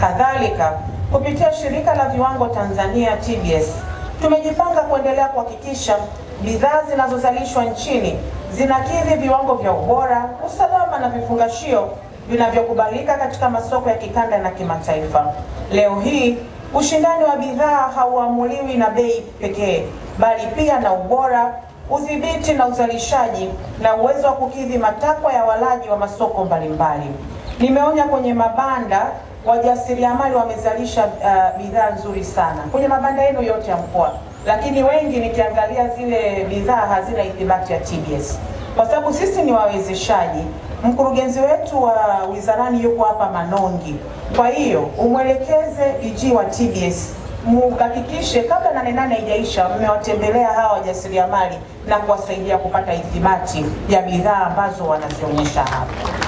Kadhalika, kupitia Shirika la Viwango Tanzania TBS, tumejipanga kuendelea kuhakikisha bidhaa zinazozalishwa nchini zinakidhi viwango vya ubora, usalama na vifungashio vinavyokubalika katika masoko ya kikanda na kimataifa. Leo hii, ushindani wa bidhaa hauamuliwi na bei pekee, bali pia na ubora, udhibiti na uzalishaji na uwezo wa kukidhi matakwa ya walaji wa masoko mbalimbali. Nimeonya kwenye mabanda wajasiriamali wamezalisha bidhaa nzuri sana kwenye mabanda yenu yote ya mkoa, lakini wengi nikiangalia zile bidhaa hazina ithibati ya TBS. Kwa sababu sisi ni wawezeshaji, mkurugenzi wetu wa wizarani yuko hapa Manongi. Kwa hiyo umwelekeze DG wa TBS, muhakikishe kabla 8 haijaisha mmewatembelea hawa wajasiriamali na kuwasaidia kupata ithibati ya bidhaa ambazo wanazionyesha hapa.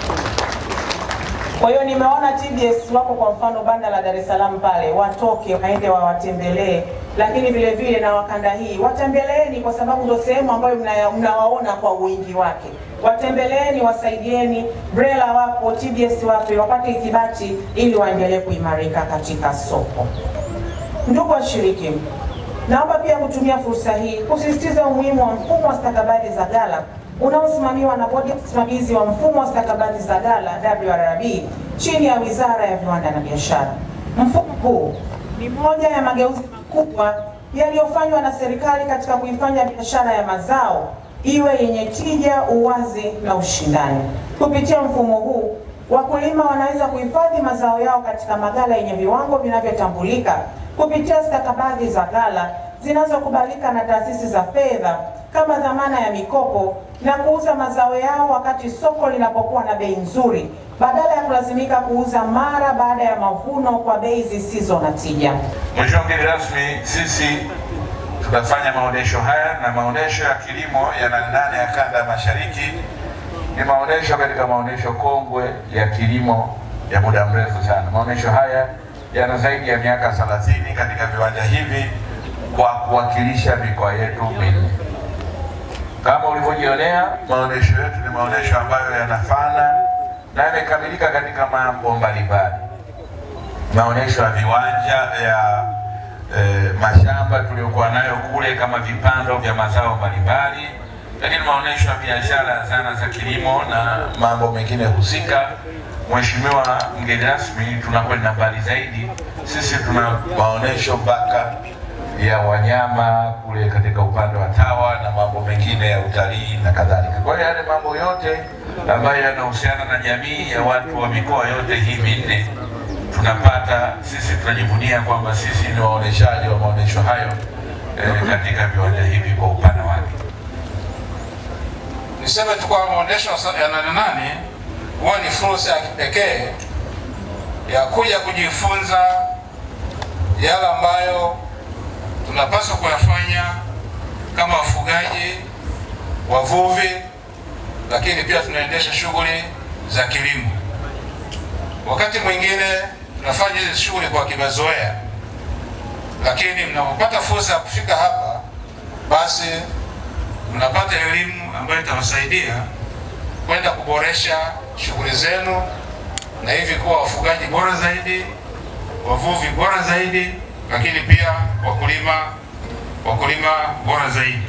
Kwa hiyo nimeona TBS wako kwa mfano banda la Dar es Salaam pale, watoke waende wawatembelee, lakini vile vile na wakanda hii watembeleeni, kwa sababu ndio sehemu ambayo mnawaona kwa wingi wake. Watembeleeni, wasaidieni, BRELA wapo, TBS wapo, wapate ithibati ili waendelee kuimarika katika soko. Ndugu washiriki, naomba pia kutumia fursa hii kusisitiza umuhimu wa mfumo wa stakabadhi za ghala unaosimamiwa na Bodi ya Usimamizi wa Mfumo wa Stakabadhi za Ghala WRB chini ya Wizara ya Viwanda na Biashara. Mfumo huu ni moja ya mageuzi makubwa yaliyofanywa na serikali katika kuifanya biashara ya mazao iwe yenye tija, uwazi na ushindani. Kupitia mfumo huu, wakulima wanaweza kuhifadhi mazao yao katika maghala yenye viwango vinavyotambulika kupitia stakabadhi za ghala zinazokubalika na taasisi za fedha kama dhamana ya mikopo na kuuza mazao yao wakati soko linapokuwa na bei nzuri, badala ya kulazimika kuuza mara baada ya mavuno kwa bei zisizo na tija. Mheshimiwa mgeni rasmi, sisi tutafanya maonesho haya, na maonesho ya kilimo ya 8 ya kanda ya Mashariki ni maonesho katika maonesho kongwe ya kilimo ya muda mrefu sana. Maonesho haya yana zaidi ya miaka 30 katika viwanja hivi kwa kuwakilisha mikoa yetu minne. Kama ulivyojionea, maonesho yetu ni maonesho ambayo yanafana na yamekamilika katika mambo mbalimbali. Maonesho ya viwanja ya mashamba tuliokuwa nayo kule kama vipando vya mazao mbalimbali, lakini maonesho ya biashara ya zana za kilimo na mambo mengine husika. Mheshimiwa mgeni rasmi, tunakwenda mbali zaidi. Sisi tuna maonesho mpaka ya wanyama kule katika upande wa TAWA na mambo mengine ya utalii na kadhalika. Kwa hiyo yale mambo yote ambayo yanahusiana na jamii ya watu wa mikoa yote hii minne tunapata, sisi tunajivunia kwamba sisi ni waoneshaji wa maonesho hayo katika viwanja hivi kwa upana wake. Niseme tu kwa maonesho ya 8 huwa ni fursa ya kipekee ya kuja kujifunza yale ambayo tunapaswa kuyafanya kama wafugaji, wavuvi, lakini pia tunaendesha shughuli za kilimo. Wakati mwingine tunafanya hizi shughuli kwa kimazoea, lakini mnapopata fursa ya kufika hapa, basi mnapata elimu ambayo itawasaidia kwenda kuboresha shughuli zenu na hivi kuwa wafugaji bora zaidi, wavuvi bora zaidi, lakini pia wakulima bora zaidi.